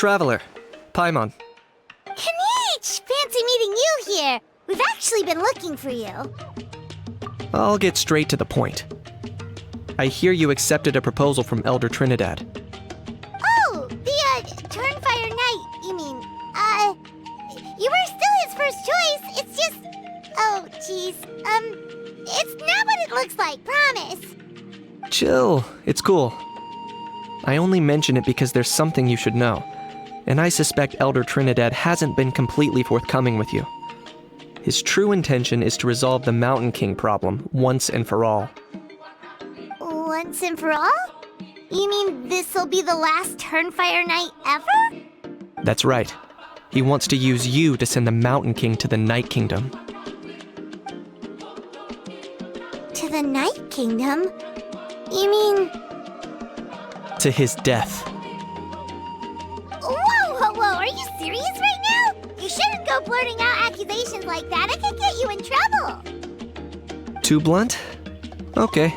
traveler, Paimon. Kinich! Fancy meeting you here. We've actually been looking for you. I'll get straight to the point. I hear you accepted a proposal from Elder Trinidad. Oh, the, Turnfire Knight, you mean. You were still his first choice. It's just... Oh, jeez. It's not what it looks like, promise. Chill, it's cool. I only mention it because there's something you should know, and I suspect Elder Trinidad hasn't been completely forthcoming with you. His true intention is to resolve the Mountain King problem once and for all. Once and for all? You mean this'll be the last Turnfire Knight ever? That's right. He wants to use you to send the Mountain King to the Night Kingdom. To the Night Kingdom? You mean... To his death. Whoa, are you serious right now? You shouldn't go blurting out accusations like that. It could get you in trouble. Too blunt? Okay.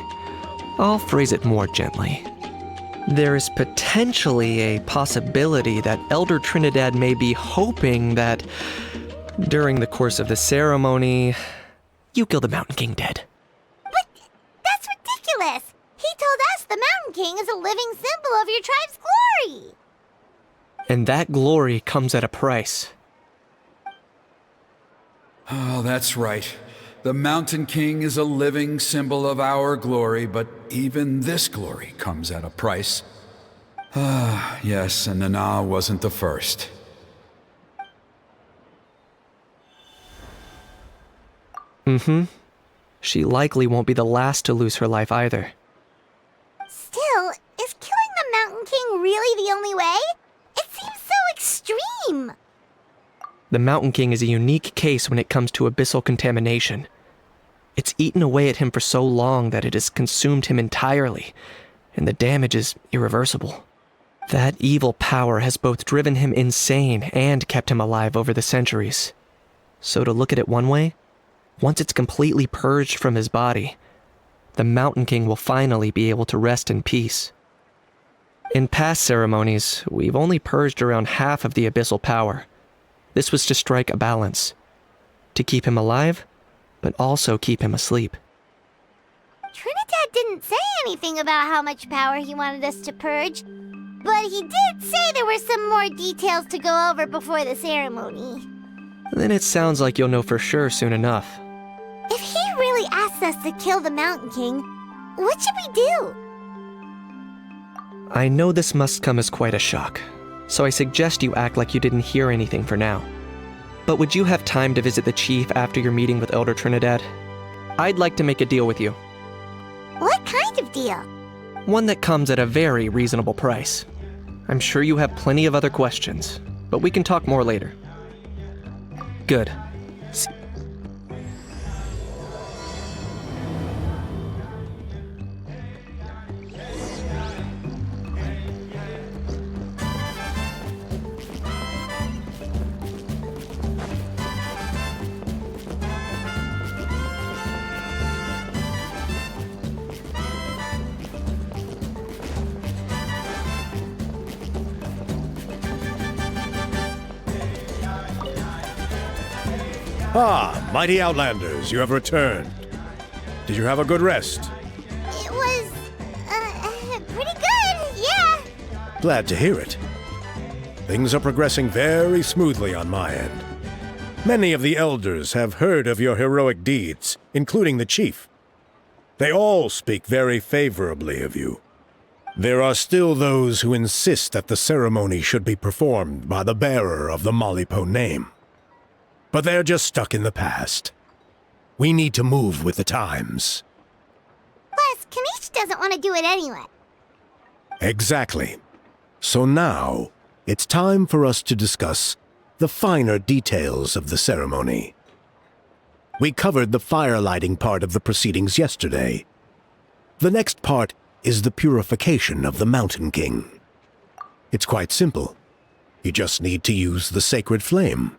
I'll phrase it more gently. There is potentially a possibility that Elder Trinidad may be hoping that, during the course of the ceremony, you kill the Mountain King dead. But that's ridiculous! He told us the Mountain King is a living symbol of your tribe's glory! And that glory comes at a price. Oh, that's right. The Mountain King is a living symbol of our glory, but even this glory comes at a price. Ah, yes, and Nana wasn't the first. Mm-hmm. She likely won't be the last to lose her life either. Still, is killing the Mountain King really the only way? It seems so extreme! The Mountain King is a unique case when it comes to abyssal contamination. It's eaten away at him for so long that it has consumed him entirely, and the damage is irreversible. That evil power has both driven him insane and kept him alive over the centuries. So to look at it one way, once it's completely purged from his body, the Mountain King will finally be able to rest in peace. In past ceremonies, we've only purged around half of the abyssal power. This was to strike a balance, to keep him alive, but also keep him asleep. Trinidad didn't say anything about how much power he wanted us to purge, but he did say there were some more details to go over before the ceremony. Then it sounds like you'll know for sure soon enough. If he really asks us to kill the Mountain King, what should we do? I know this must come as quite a shock, so I suggest you act like you didn't hear anything for now. But would you have time to visit the chief after your meeting with Elder Trinidad? I'd like to make a deal with you. What kind of deal? One that comes at a very reasonable price. I'm sure you have plenty of other questions, but we can talk more later. Good. Ah, mighty Outlanders, you have returned. Did you have a good rest? It was, pretty good, yeah. Glad to hear it. Things are progressing very smoothly on my end. Many of the elders have heard of your heroic deeds, including the chief. They all speak very favorably of you. There are still those who insist that the ceremony should be performed by the bearer of the Malipo name. But they're just stuck in the past. We need to move with the times. Plus, Kinich doesn't want to do it anyway. Exactly. So now, it's time for us to discuss the finer details of the ceremony. We covered the fire-lighting part of the proceedings yesterday. The next part is the purification of the Mountain King. It's quite simple. You just need to use the sacred flame.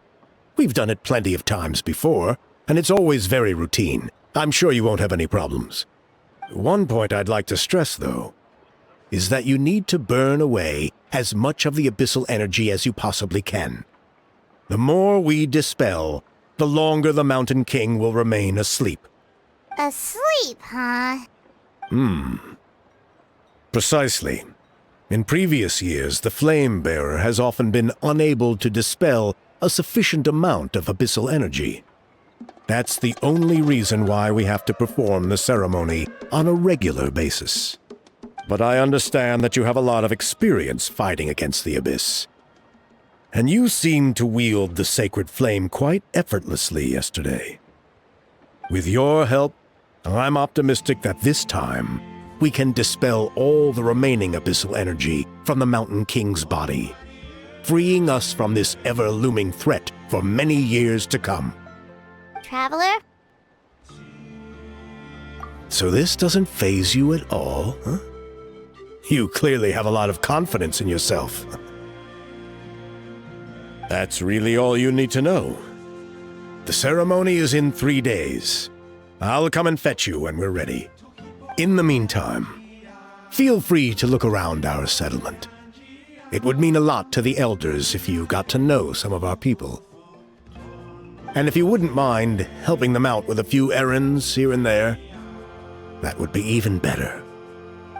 We've done it plenty of times before, and it's always very routine. I'm sure you won't have any problems. One point I'd like to stress, though. is that you need to burn away as much of the abyssal energy as you possibly can. The more we dispel, the longer the Mountain King will remain asleep. Asleep, huh? Precisely. In previous years, the Flame Bearer has often been unable to dispel a sufficient amount of abyssal energy. That's the only reason why we have to perform the ceremony on a regular basis. But I understand that you have a lot of experience fighting against the abyss. And you seemed to wield the sacred flame quite effortlessly yesterday. With your help, I'm optimistic that this time we can dispel all the remaining abyssal energy from the Mountain King's body, freeing us from this ever-looming threat for many years to come. Traveler? So this doesn't faze you at all, huh? You clearly have a lot of confidence in yourself. That's really all you need to know. The ceremony is in 3 days. I'll come and fetch you when we're ready. In the meantime, feel free to look around our settlement. It would mean a lot to the elders if you got to know some of our people. And if you wouldn't mind helping them out with a few errands here and there, that would be even better.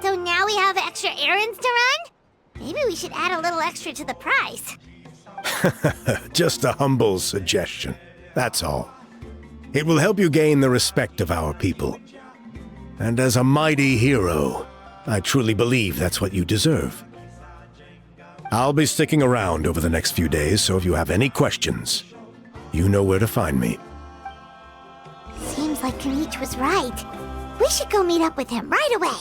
So now we have extra errands to run? Maybe we should add a little extra to the price. Just a humble suggestion, that's all. It will help you gain the respect of our people. And as a mighty hero, I truly believe that's what you deserve. I'll be sticking around over the next few days, so if you have any questions, you know where to find me. Seems like Kinich was right. We should go meet up with him right away.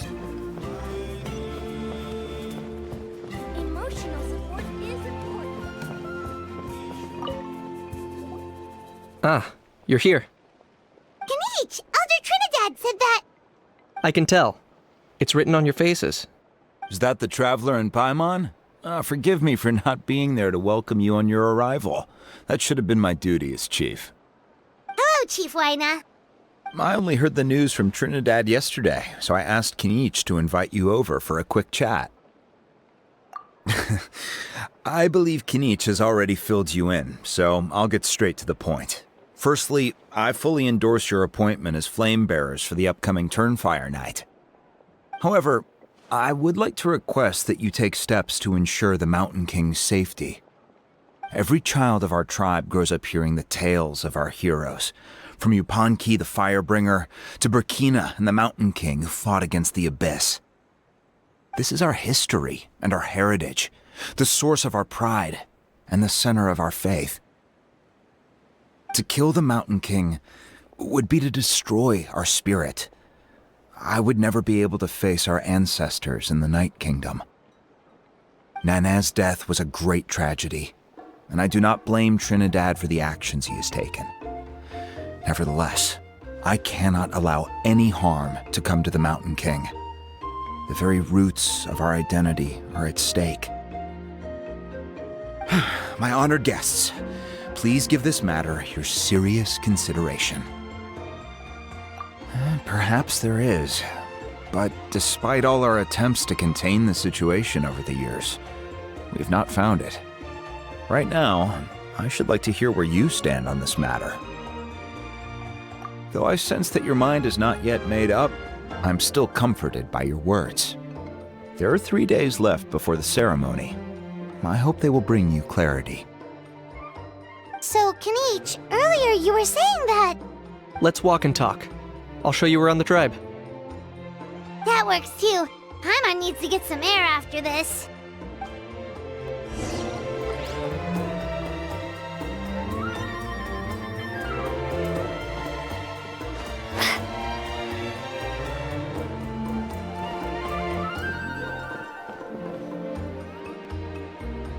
Emotional support is important. Ah, you're here. Kinich! Elder Trinidad said that... I can tell. It's written on your faces. Is that the Traveler in Paimon? Forgive me for not being there to welcome you on your arrival. That should have been my duty as chief. Hello, Chief Waina. I only heard the news from Trinidad yesterday, so I asked Kinich to invite you over for a quick chat. I believe Kinich has already filled you in, so I'll get straight to the point. Firstly, I fully endorse your appointment as flame bearers for the upcoming Turnfire Night. However, I would like to request that you take steps to ensure the Mountain King's safety. Every child of our tribe grows up hearing the tales of our heroes, from Yupanqui the Firebringer to Burkina and the Mountain King who fought against the Abyss. This is our history and our heritage, the source of our pride and the center of our faith. To kill the Mountain King would be to destroy our spirit. I would never be able to face our ancestors in the Night Kingdom. Nana's death was a great tragedy, and I do not blame Trinidad for the actions he has taken. Nevertheless, I cannot allow any harm to come to the Mountain King. The very roots of our identity are at stake. My honored guests, please give this matter your serious consideration. Perhaps there is, but despite all our attempts to contain the situation over the years, we've not found it. Right now, I should like to hear where you stand on this matter. Though I sense that your mind is not yet made up, I'm still comforted by your words. There are 3 days left before the ceremony. I hope they will bring you clarity. So, Kinich, earlier you were saying that... Let's walk and talk. I'll show you around the tribe. That works too. Paimon needs to get some air after this.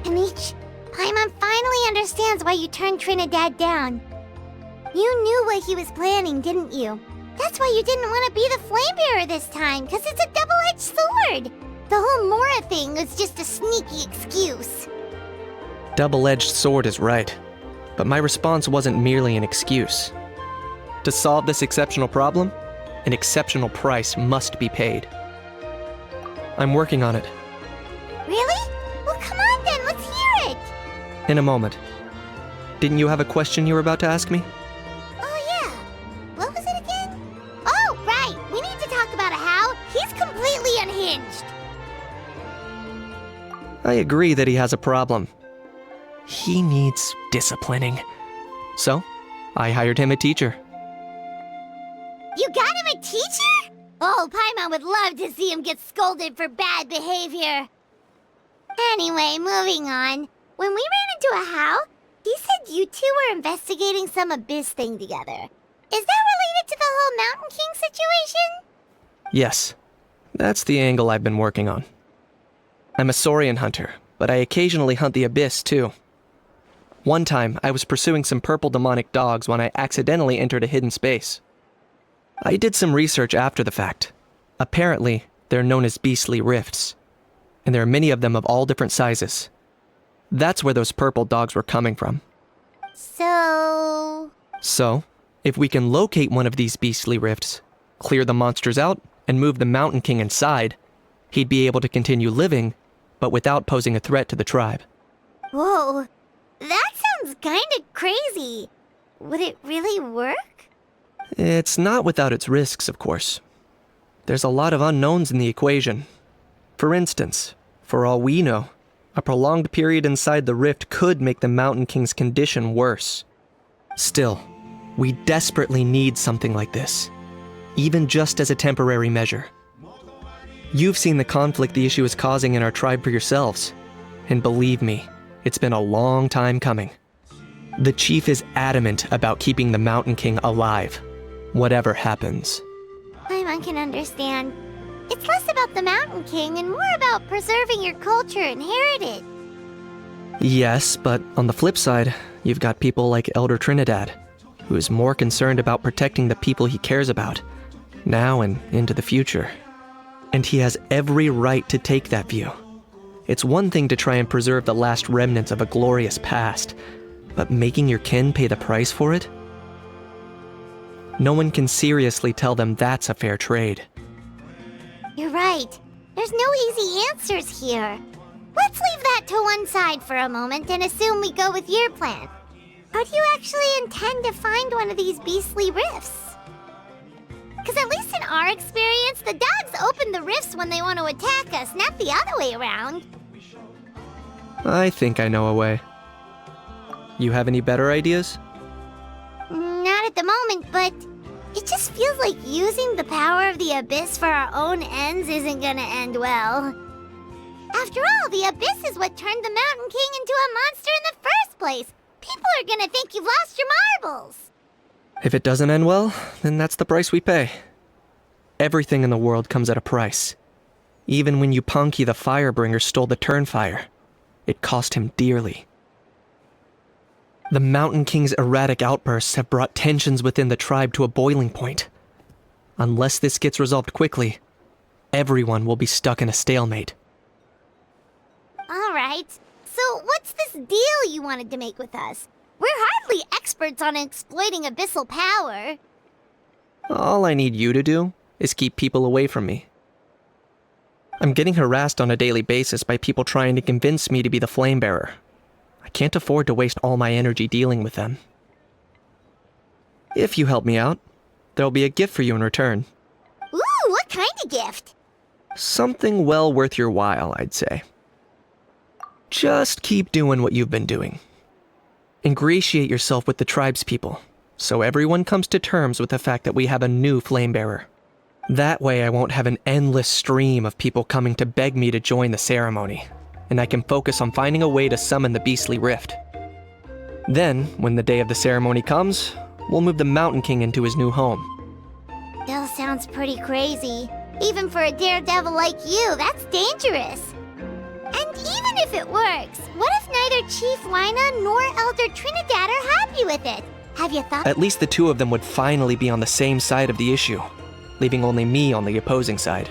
Kinich, Paimon finally understands why you turned Trinidad down. You knew what he was planning, didn't you? That's why you didn't want to be the flame bearer this time, because it's a double-edged sword. The whole Mora thing was just a sneaky excuse. Double-edged sword is right, but my response wasn't merely an excuse. To solve this exceptional problem, an exceptional price must be paid. I'm working on it. Really? Well, come on then, let's hear it! In a moment. Didn't you have a question you were about to ask me? Oh yeah. What was it again? Oh, right! We need to talk about how he's completely unhinged. I agree that he has a problem. He needs disciplining. So, I hired him a teacher. You got him a teacher? Oh, Paimon would love to see him get scolded for bad behavior. Anyway, moving on. When we ran into a How, he said you two were investigating some abyss thing together. Is that related to the whole Mountain King situation? Yes, that's the angle I've been working on. I'm a Saurian hunter, but I occasionally hunt the abyss too. One time, I was pursuing some purple demonic dogs when I accidentally entered a hidden space. I did some research after the fact. Apparently, they're known as beastly rifts, and there are many of them of all different sizes. That's where those purple dogs were coming from. So, if we can locate one of these beastly rifts, clear the monsters out, and move the Mountain King inside, he'd be able to continue living, but without posing a threat to the tribe. whoa, that sounds kinda crazy. Would it really work? It's not without its risks, of course. There's a lot of unknowns in the equation. For instance, for all we know, a prolonged period inside the rift could make the Mountain King's condition worse. Still, we desperately need something like this, even just as a temporary measure. You've seen the conflict the issue is causing in our tribe for yourselves, and believe me, it's been a long time coming. The chief is adamant about keeping the Mountain King alive, whatever happens. Paimon can understand. It's less about the Mountain King and more about preserving your culture and heritage. Yes, but on the flip side, you've got people like Elder Trinidad, who is more concerned about protecting the people he cares about, now and into the future. And he has every right to take that view. It's one thing to try and preserve the last remnants of a glorious past, but making your kin pay the price for it? No one can seriously tell them that's a fair trade. You're right. There's no easy answers here. Let's leave that to one side for a moment and assume we go with your plan. How do you actually intend to find one of these beastly rifts? Because at least in our experience, the dogs open the rifts when they want to attack us, not the other way around. I think I know a way. You have any better ideas? Not at the moment, but it just feels like using the power of the Abyss for our own ends isn't gonna end well. After all, the Abyss is what turned the Mountain King into a monster in the first place. People are gonna think you've lost your marbles. If it doesn't end well, then that's the price we pay. Everything in the world comes at a price. Even when Yupanqui the Firebringer stole the Turnfire, it cost him dearly. The Mountain King's erratic outbursts have brought tensions within the tribe to a boiling point. Unless this gets resolved quickly, everyone will be stuck in a stalemate. All right, so what's this deal you wanted to make with us? We're hardly experts on exploiting abyssal power. All I need you to do is keep people away from me. I'm getting harassed on a daily basis by people trying to convince me to be the flame bearer. I can't afford to waste all my energy dealing with them. If you help me out, there'll be a gift for you in return. Ooh, what kind of gift? Something well worth your while, I'd say. Just keep doing what you've been doing. Ingratiate yourself with the tribespeople, so everyone comes to terms with the fact that we have a new flame bearer. That way I won't have an endless stream of people coming to beg me to join the ceremony, and I can focus on finding a way to summon the beastly rift. Then, when the day of the ceremony comes, we'll move the Mountain King into his new home. Still sounds pretty crazy. Even for a daredevil like you, that's dangerous. And even if it works, what if neither Chief Wyna nor Elder Trinidad are happy with it? Have you thought— At least the two of them would finally be on the same side of the issue, leaving only me on the opposing side.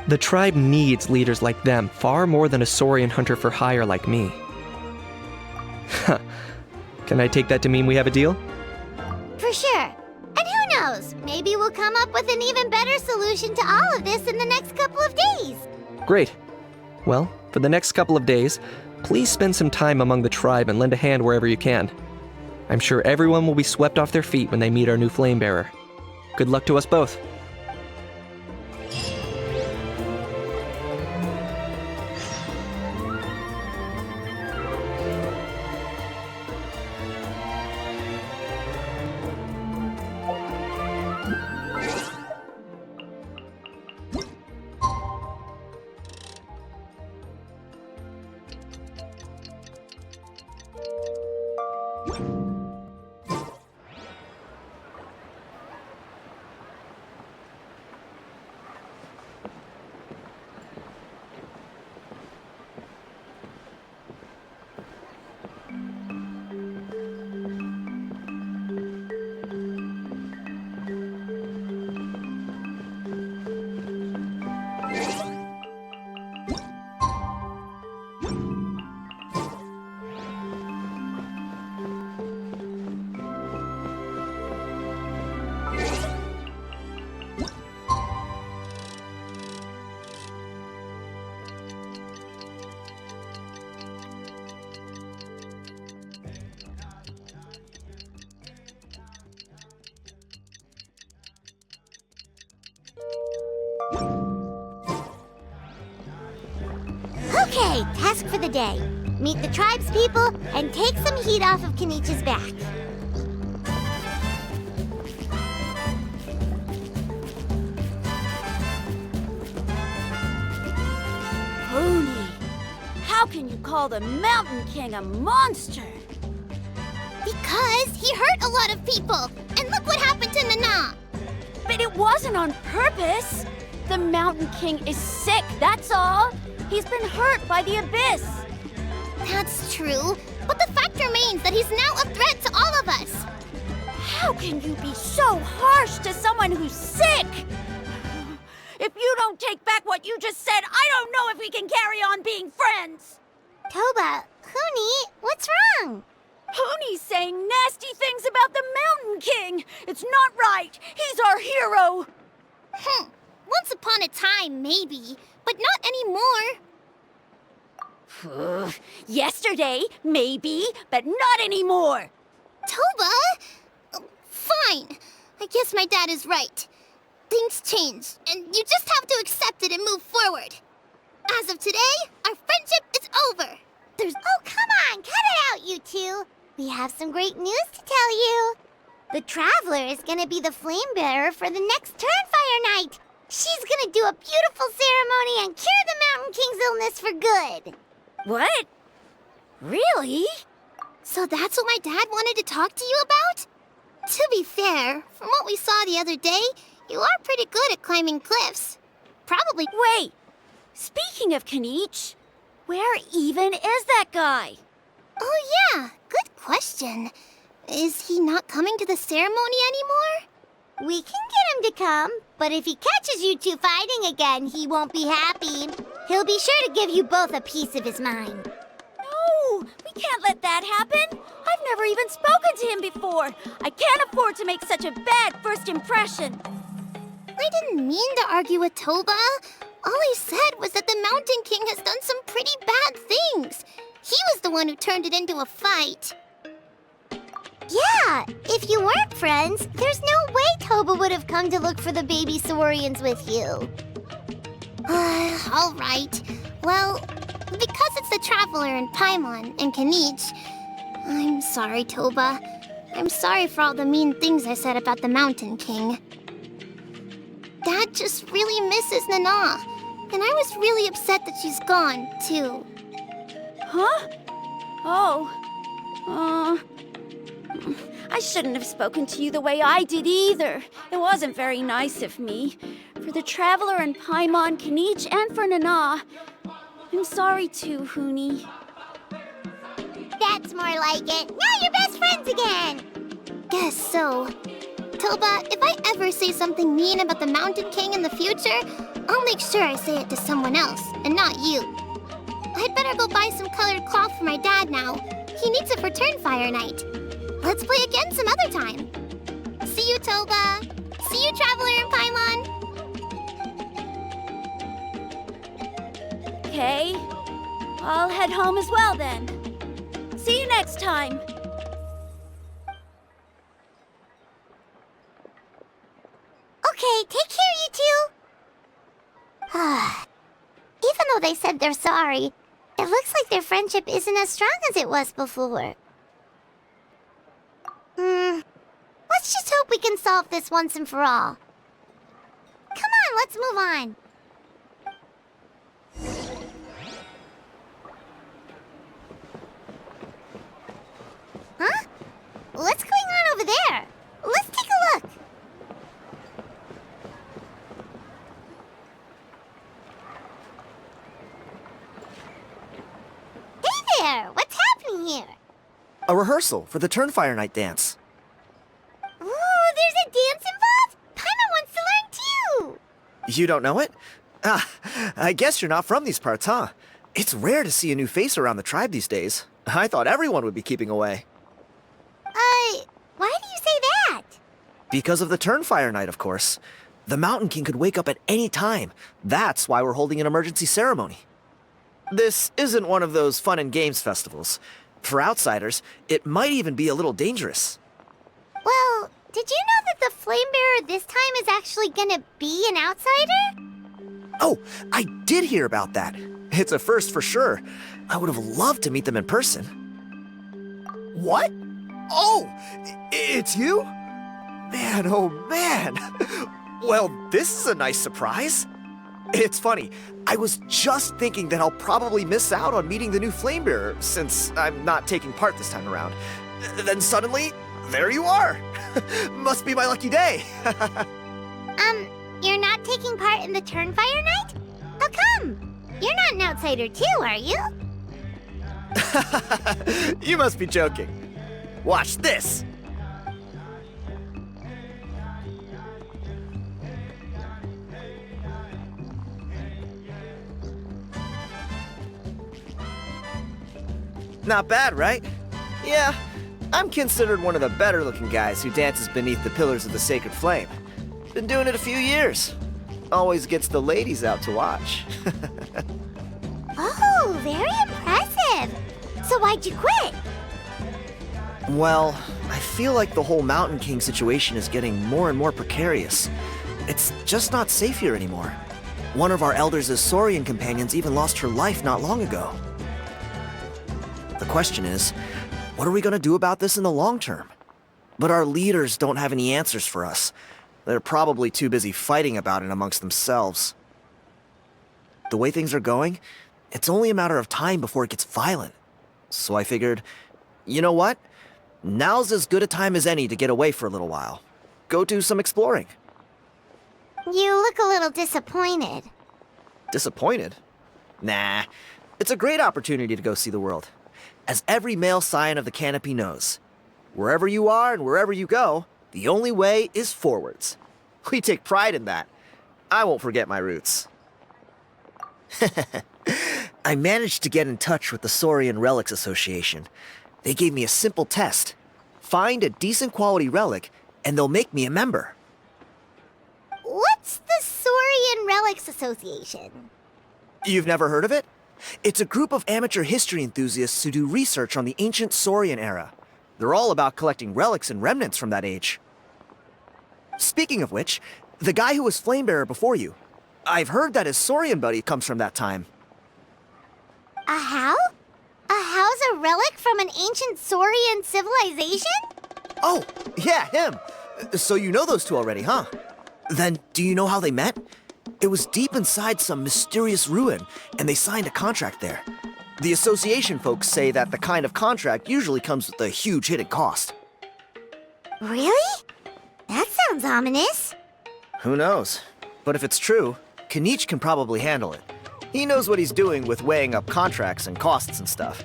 The tribe needs leaders like them far more than a Saurian hunter for hire like me. Can I take that to mean we have a deal? For sure. And who knows, maybe we'll come up with an even better solution to all of this in the next couple of days. Great. Well, for the next couple of days, please spend some time among the tribe and lend a hand wherever you can. I'm sure everyone will be swept off their feet when they meet our new flame bearer. Good luck to us both. Okay, task for the day. Meet the tribespeople and take some heat off of Kinich's back. Pony, how can you call the Mountain King a monster? Because he hurt a lot of people. And look what happened to Nana. But it wasn't on purpose. The Mountain King is sick, that's all. He's been hurt by the abyss. That's true, but the fact remains that he's now a threat to all of us. How can you be so harsh to someone who's sick? If you don't take back what you just said, I don't know if we can carry on being friends. Toba, Huni, what's wrong? Pony's saying nasty things about the Mountain King. It's not right. He's our hero. Once upon a time, maybe, but not anymore. Yesterday, maybe, but not anymore. Toba? Fine. I guess my dad is right. Things change, and you just have to accept it and move forward. As of today, our friendship is over. Oh, come on, cut it out, you two. We have some great news to tell you. The Traveler is gonna be the flame bearer for the next Turnfire night. She's gonna do a beautiful ceremony and cure the Mountain King's illness for good. What? Really? So that's what my dad wanted to talk to you about? To be fair, from what we saw the other day, you are pretty good at climbing cliffs. Probably. Wait, speaking of Kinich, where even is that guy? Oh yeah, good question. Is he not coming to the ceremony anymore? We can get him to come, but if he catches you two fighting again, he won't be happy. He'll be sure to give you both a piece of his mind. No, we can't let that happen. I've never even spoken to him before. I can't afford to make such a bad first impression. I didn't mean to argue with Toba. All I said was that the Mountain King has done some pretty bad things. He was the one who turned it into a fight. Yeah, if you weren't friends, there's no way Toba would have come to look for the baby Saurians with you. All right. Well, because it's the Traveler and Paimon and Kinich, I'm sorry, Toba. I'm sorry for all the mean things I said about the Mountain King. Dad just really misses Nana, and I was really upset that she's gone, too. Huh? Oh. I shouldn't have spoken to you the way I did either. It wasn't very nice of me. For the Traveler and Paimon, Kinich, and for Nana. I'm sorry too, Huni. That's more like it. Now you're best friends again. Guess so. Toba, if I ever say something mean about the Mountain King in the future, I'll make sure I say it to someone else, and not you. I'd better go buy some colored cloth for my dad now. He needs it for Turnfire night. Let's play again some other time. See you, Toba. See you, Traveler and Paimon. I'll head home as well then. See you next time. Okay, take care, you two. Even though they said they're sorry, it looks like their friendship isn't as strong as it was before. Let's just hope we can solve this once and for all. Come on, let's move on. Huh? What's going on over there? Let's take a look. Hey there! What's happening here? A rehearsal for the Turnfire Night dance. Ooh, there's a dance involved? Paimon wants to learn too! You don't know it? Ah, I guess you're not from these parts, huh? It's rare to see a new face around the tribe these days. I thought everyone would be keeping away. Why do you say that? Because of the Turnfire Night, of course. The Mountain King could wake up at any time. That's why we're holding an emergency ceremony. This isn't one of those fun and games festivals. For outsiders, it might even be a little dangerous. Well, did you know that the Flame Bearer this time is actually gonna be an outsider? Oh, I did hear about that. It's a first for sure. I would have loved to meet them in person. What? Oh, it's you? Man, oh man. Well, this is a nice surprise. It's funny, I was just thinking that I'll probably miss out on meeting the new Flamebearer since I'm not taking part this time around. Then suddenly, there you are. Must be my lucky day. You're not taking part in the Turnfire Night? How come? You're not an outsider too, are you? You must be joking. Watch this. Not bad, right? Yeah, I'm considered one of the better-looking guys who dances beneath the pillars of the sacred flame. Been doing it a few years. Always gets the ladies out to watch. Oh, very impressive. So why'd you quit? Well, I feel like the whole Mountain King situation is getting more and more precarious. It's just not safe here anymore. One of our elders' Saurian companions even lost her life not long ago. The question is, what are we going to do about this in the long term? But our leaders don't have any answers for us. They're probably too busy fighting about it amongst themselves. The way things are going, it's only a matter of time before it gets violent. So I figured, you know what? Now's as good a time as any to get away for a little while. Go do some exploring. You look a little disappointed. Disappointed? Nah, it's a great opportunity to go see the world. As every male scion of the canopy knows, wherever you are and wherever you go, the only way is forwards. We take pride in that. I won't forget my roots. I managed to get in touch with the Saurian Relics Association. They gave me a simple test. Find a decent quality relic, and they'll make me a member. What's the Saurian Relics Association? You've never heard of it? It's a group of amateur history enthusiasts who do research on the ancient Saurian era. They're all about collecting relics and remnants from that age. Speaking of which, the guy who was Flamebearer before you, I've heard that his Saurian buddy comes from that time. A how? A how's a relic from an ancient Saurian civilization? Oh, yeah, him. So you know those two already, huh? Then, do you know how they met? It was deep inside some mysterious ruin, and they signed a contract there. The association folks say that the kind of contract usually comes with a huge hidden cost. Really? That sounds ominous. Who knows? But if it's true, Kinich can probably handle it. He knows what he's doing with weighing up contracts and costs and stuff.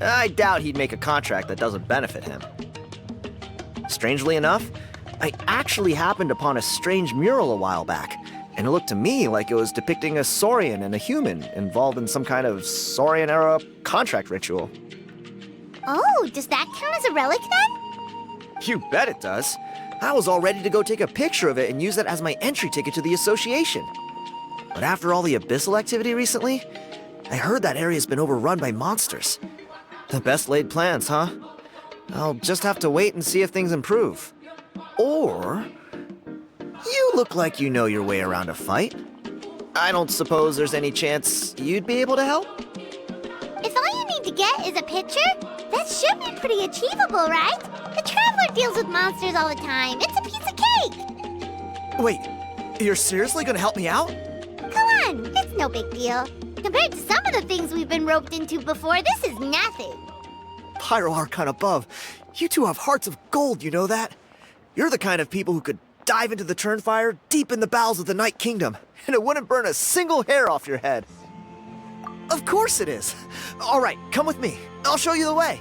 I doubt he'd make a contract that doesn't benefit him. Strangely enough, I actually happened upon a strange mural a while back, and it looked to me like it was depicting a Saurian and a human involved in some kind of Saurian-era contract ritual. Oh, does that count as a relic then? You bet it does. I was all ready to go take a picture of it and use that as my entry ticket to the association. But after all the Abyssal activity recently, I heard that area's been overrun by monsters. The best laid plans, huh? I'll just have to wait and see if things improve. Or... you look like you know your way around a fight. I don't suppose there's any chance you'd be able to help? If all you need to get is a picture, that should be pretty achievable, right? The Traveler deals with monsters all the time. It's a piece of cake. Wait, you're seriously gonna help me out? Come on, it's no big deal. Compared to some of the things we've been roped into before, this is nothing. Pyro Archon above, you two have hearts of gold, you know that? You're the kind of people who could dive into the Turnfire deep in the bowels of the Night Kingdom, and it wouldn't burn a single hair off your head. Of course it is. All right, come with me. I'll show you the way.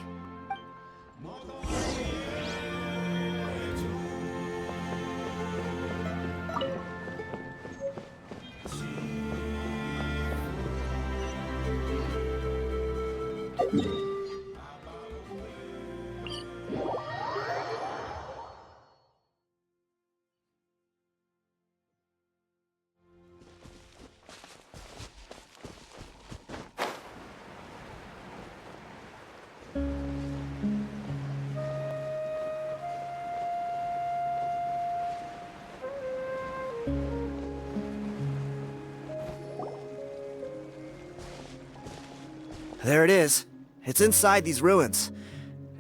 There it is. It's inside these ruins.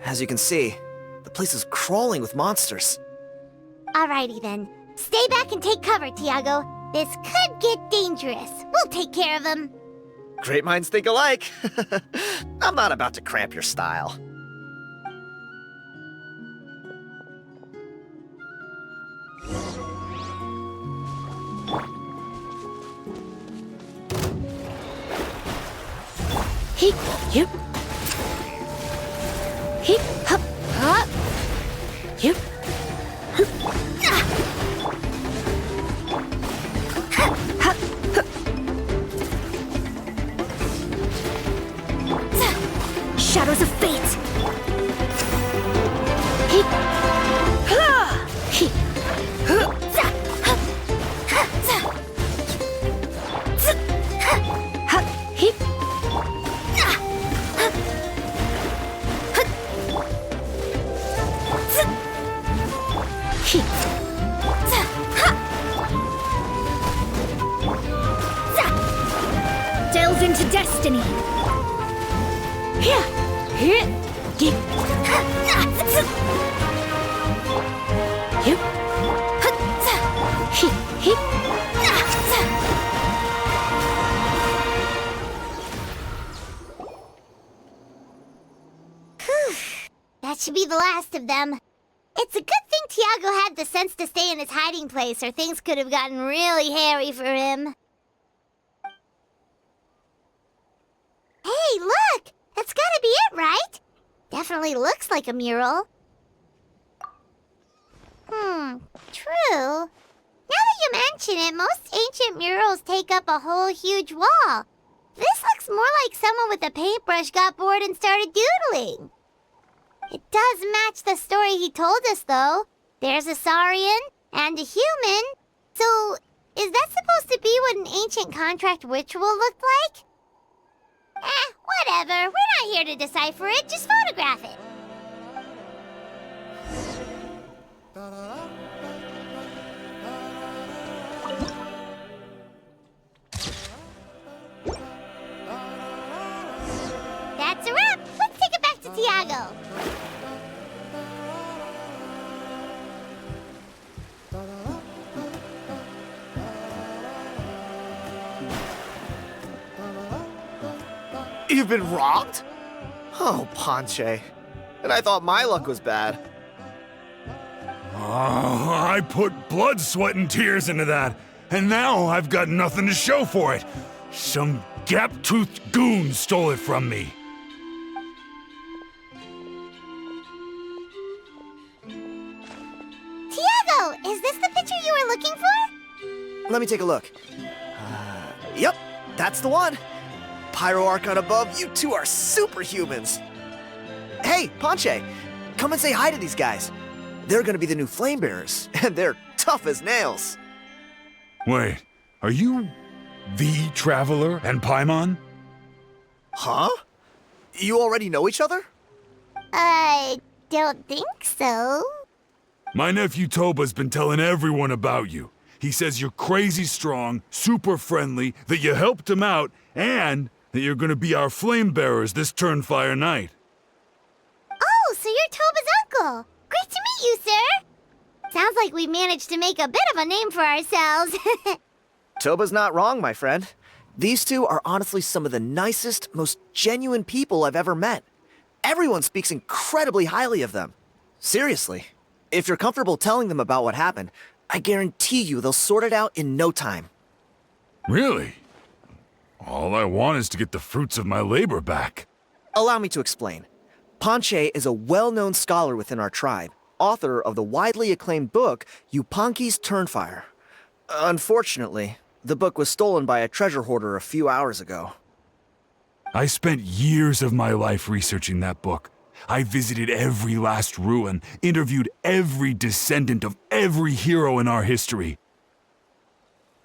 As you can see, the place is crawling with monsters. Alrighty then. Stay back and take cover, Tiago. This could get dangerous. We'll take care of them. Great minds think alike. I'm not about to cramp your style. Heep, yep. Heep, hup, hop. Yep. Shadows of fate. Heep. Heep. Heep. Delve into destiny. Here. Here. Yep. Hip. That should be the last of them. It's a good thing Tiago had the sense to stay in his hiding place, or things could have gotten really hairy for him. Hey, look! That's gotta be it, right? Definitely looks like a mural. True. Now that you mention it, most ancient murals take up a whole huge wall. This looks more like someone with a paintbrush got bored and started doodling. It does match the story he told us, though. There's a Saurian and a human. So, is that supposed to be what an ancient contract ritual looked like? Whatever. We're not here to decipher it. Just photograph it. That's a wrap. Let's take it back to Tiago. You've been robbed? Oh, Ponche. And I thought my luck was bad. Oh, I put blood, sweat, and tears into that, and now I've got nothing to show for it. Some gap-toothed goon stole it from me. Tiago, is this the picture you were looking for? Let me take a look. Yep, that's the one. Pyro Archon above, you two are superhumans. Hey, Ponche, come and say hi to these guys. They're gonna be the new flame bearers, and they're tough as nails. Wait, are you the Traveler and Paimon? Huh? You already know each other? I don't think so. My nephew Toba's been telling everyone about you. He says you're crazy strong, super friendly, that you helped him out, and that you're gonna be our flame bearers this Turnfire night. Oh, so you're Toba's uncle. Great to meet you, sir. Sounds like we managed to make a bit of a name for ourselves. Toba's not wrong, my friend. These two are honestly some of the nicest, most genuine people I've ever met. Everyone speaks incredibly highly of them. Seriously. If you're comfortable telling them about what happened, I guarantee you they'll sort it out in no time. Really? All I want is to get the fruits of my labor back. Allow me to explain. Ponche is a well-known scholar within our tribe, author of the widely acclaimed book, Yupanqi's Turnfire. Unfortunately, the book was stolen by a treasure hoarder a few hours ago. I spent years of my life researching that book. I visited every last ruin, interviewed every descendant of every hero in our history.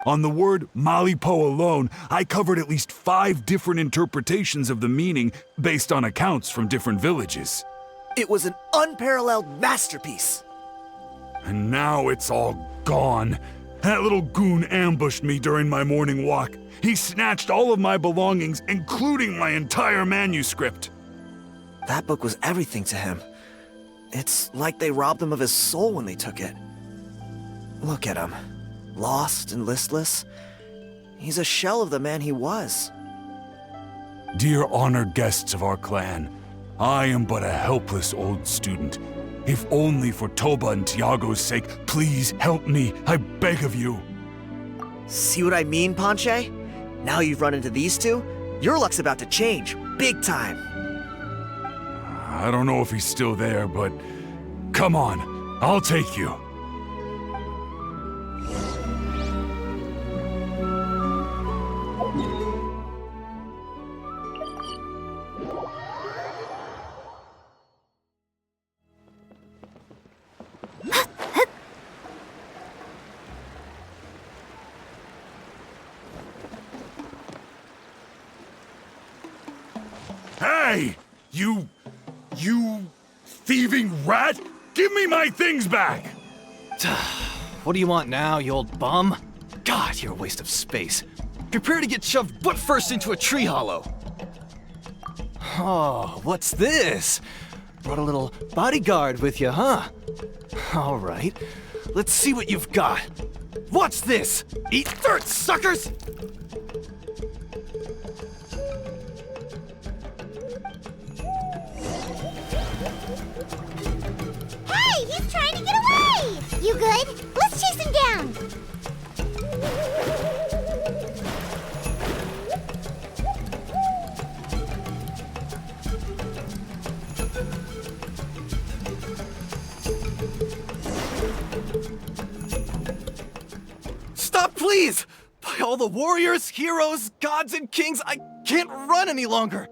On the word Malipo alone, I covered at least 5 different interpretations of the meaning based on accounts from different villages. It was an unparalleled masterpiece. And now it's all gone. That little goon ambushed me during my morning walk. He snatched all of my belongings, including my entire manuscript. That book was everything to him. It's like they robbed him of his soul when they took it. Look at him. Lost and listless. He's a shell of the man he was. Dear honored guests of our clan, I am but a helpless old student. If only for Toba and Tiago's sake, please help me, I beg of you. See what I mean, Ponche? Now you've run into these two, your luck's about to change, big time. I don't know if he's still there, but come on, I'll take you. Hey! You thieving rat! Give me my things back! What do you want now, you old bum? God, you're a waste of space. Prepare to get shoved butt first into a tree hollow. Oh, what's this? Brought a little bodyguard with you, huh? All right, let's see what you've got. What's this? Eat dirt, suckers! Hey, he's trying to get away! You good? Let's chase him down! Stop, please! By all the warriors, heroes, gods, and kings, I can't run any longer!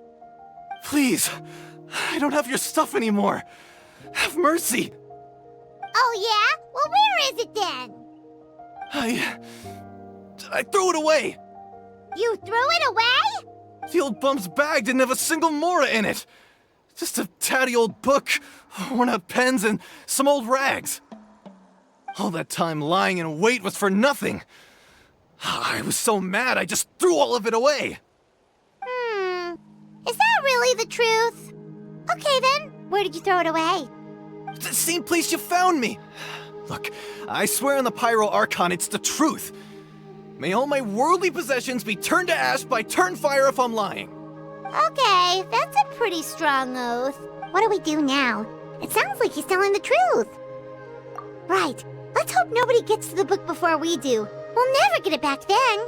Please, I don't have your stuff anymore. Have mercy! Oh yeah? Well, where is it then? I threw it away! You threw it away? The old bum's bag didn't have a single mora in it. Just a tatty old book, worn out pens, and some old rags. All that time lying in wait was for nothing. I was so mad I just threw all of it away. Is that really the truth? Okay then, where did you throw it away? The same place you found me. Look, I swear on the Pyro Archon it's the truth. May all my worldly possessions be turned to ash by Turnfire if I'm lying. Okay, that's a pretty strong oath. What do we do now? It sounds like he's telling the truth. Right, let's hope nobody gets to the book before we do. We'll never get it back then.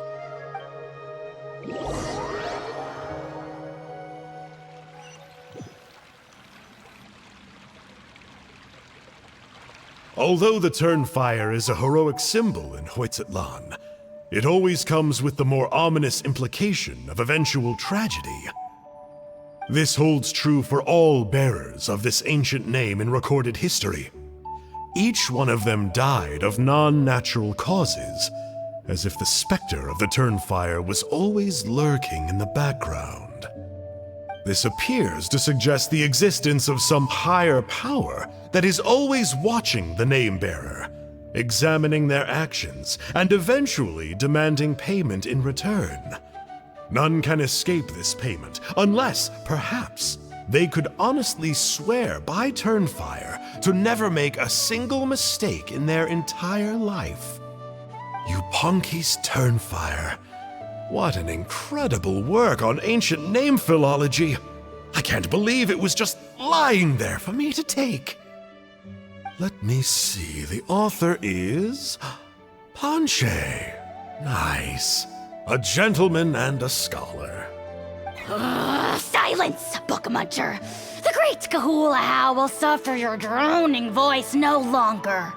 Although the Turnfire is a heroic symbol in Hoytzatlan, it always comes with the more ominous implication of eventual tragedy. This holds true for all bearers of this ancient name in recorded history. Each one of them died of non-natural causes, as if the specter of the Turnfire was always lurking in the background. This appears to suggest the existence of some higher power that is always watching the name-bearer, examining their actions, and eventually demanding payment in return. None can escape this payment unless, perhaps, they could honestly swear by Turnfire to never make a single mistake in their entire life. Yupanqi's Turnfire. What an incredible work on ancient name philology. I can't believe it was just lying there for me to take. Let me see, the author is Panche. Nice. A gentleman and a scholar. Silence, book muncher. The great Kahulahow will suffer your droning voice no longer.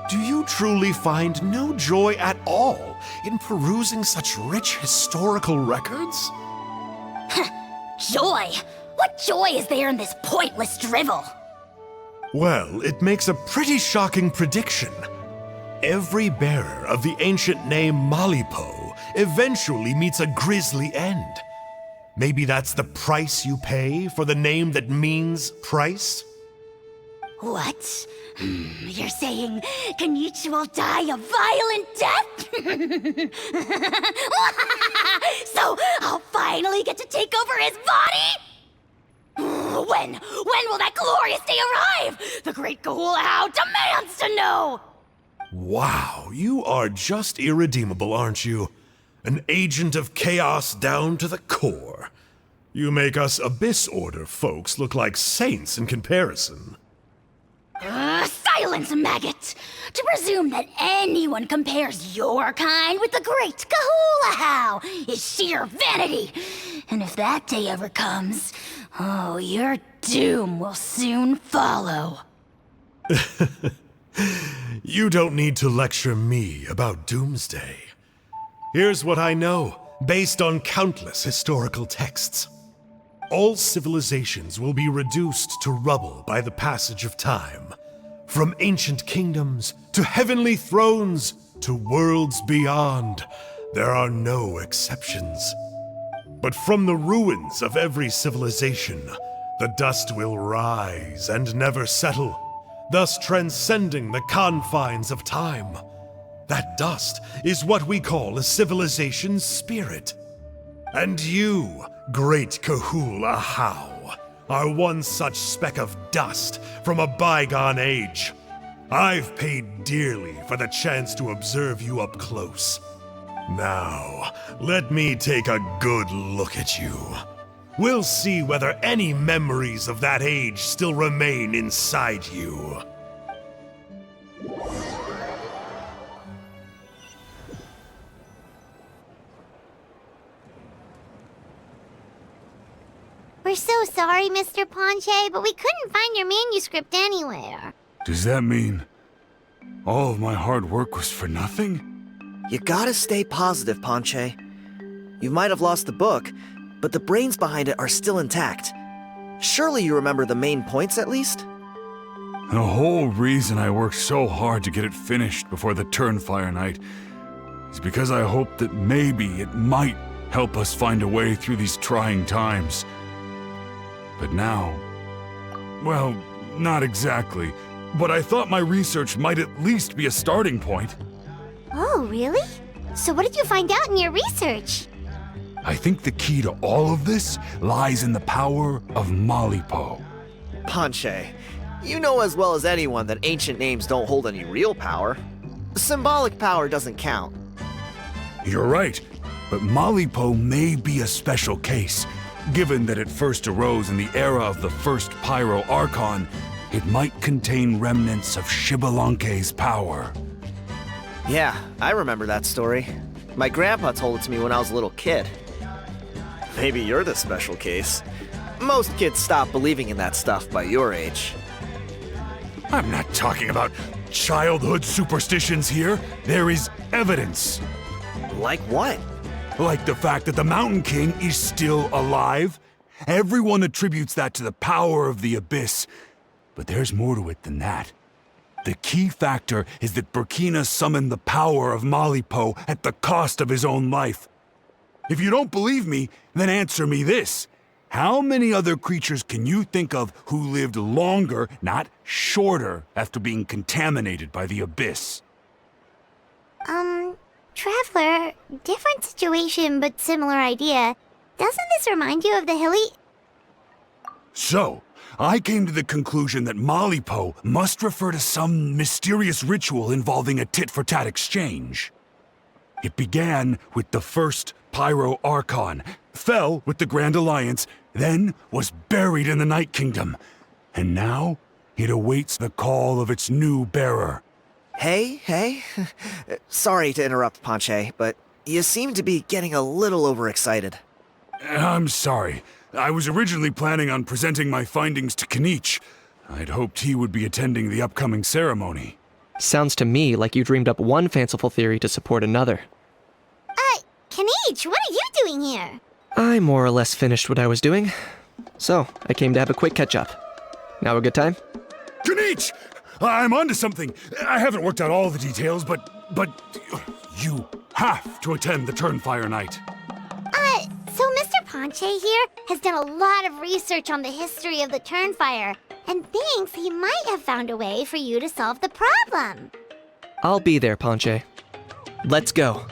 Do you truly find no joy at all in perusing such rich historical records? Joy? What joy is there in this pointless drivel? Well, it makes a pretty shocking prediction. Every bearer of the ancient name Malipo eventually meets a grisly end. Maybe that's the price you pay for the name that means price? What? You're saying Kinich will die a violent death? So I'll finally get to take over his body? When will that glorious day arrive? The great Kahulahow demands to know! Wow, you are just irredeemable, aren't you? An agent of chaos down to the core. You make us Abyss Order folks look like saints in comparison. Silence, maggot! To presume that anyone compares your kind with the great Kahulahow is sheer vanity. And if that day ever comes, oh, your doom will soon follow. You don't need to lecture me about Doomsday. Here's what I know, based on countless historical texts. All civilizations will be reduced to rubble by the passage of time. From ancient kingdoms, to heavenly thrones, to worlds beyond, there are no exceptions. But from the ruins of every civilization, the dust will rise and never settle, thus transcending the confines of time. That dust is what we call a civilization's spirit. And you, great Kahulahow, are one such speck of dust from a bygone age. I've paid dearly for the chance to observe you up close. Now, let me take a good look at you. We'll see whether any memories of that age still remain inside you. We're so sorry, Mr. Ponche, but we couldn't find your manuscript anywhere. Does that mean all of my hard work was for nothing? You gotta stay positive, Panche. You might have lost the book, but the brains behind it are still intact. Surely you remember the main points at least? The whole reason I worked so hard to get it finished before the Turnfire night is because I hoped that maybe it might help us find a way through these trying times. But now, well, not exactly, but I thought my research might at least be a starting point. Oh, really? So what did you find out in your research? I think the key to all of this lies in the power of Malipo. Panche, you know as well as anyone that ancient names don't hold any real power. Symbolic power doesn't count. You're right, but Malipo may be a special case. Given that it first arose in the era of the first Pyro Archon, it might contain remnants of Xbalanque's power. Yeah, I remember that story. My grandpa told it to me when I was a little kid. Maybe you're the special case. Most kids stop believing in that stuff by your age. I'm not talking about childhood superstitions here. There is evidence. Like what? Like the fact that the Mountain King is still alive. Everyone attributes that to the power of the Abyss. But there's more to it than that. The key factor is that Burkina summoned the power of Malipo at the cost of his own life. If you don't believe me, then answer me this. How many other creatures can you think of who lived longer, not shorter, after being contaminated by the abyss? Traveler, different situation but similar idea. Doesn't this remind you of the hilly... So, I came to the conclusion that Malipo must refer to some mysterious ritual involving a tit-for-tat exchange. It began with the first Pyro Archon, fell with the Grand Alliance, then was buried in the Night Kingdom, and now it awaits the call of its new bearer. Hey. Sorry to interrupt, Ponche, but you seem to be getting a little overexcited. I'm sorry. I was originally planning on presenting my findings to Kinich. I'd hoped he would be attending the upcoming ceremony. Sounds to me like you dreamed up one fanciful theory to support another. Kinich, what are you doing here? I more or less finished what I was doing, so I came to have a quick catch-up. Now a good time? Kinich! I'm onto something. I haven't worked out all the details, but you have to attend the Turnfire Night. So Mr. Ponche here has done a lot of research on the history of the Turnfire, and thinks he might have found a way for you to solve the problem. I'll be there, Ponche. Let's go.